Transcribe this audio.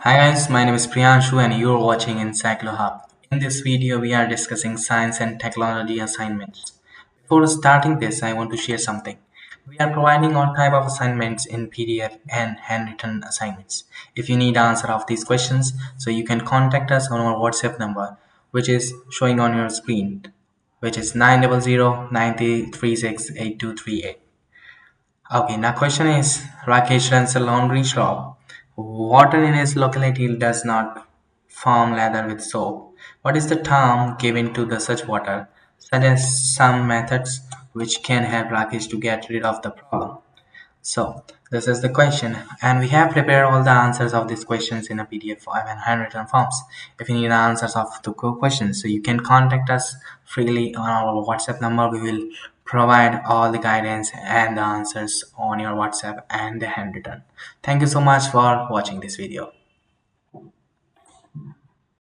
Hi guys, my name is Priyanshu and you're watching Encyclo Hub. In this video, we are discussing science and technology assignments. Before starting this, I want to share something. We are providing all type of assignments in PDF and handwritten assignments. If you need answer of these questions, so you can contact us on our WhatsApp number, which is showing on your screen, which is 900-9036-8238. Okay, now question is Rakesh runs a laundry shop. Water in his locality does not form lather with soap. What is the term given to the such water? Suggest some methods which can help Rakesh to get rid of the problem. So this is the question, and we have prepared all the answers of these questions in a PDF form and handwritten forms. If you need the answers of the questions, so you can contact us freely on our WhatsApp number. We will provide all the guidance and the answers on your WhatsApp and the handwritten. Thank you so much for watching this video.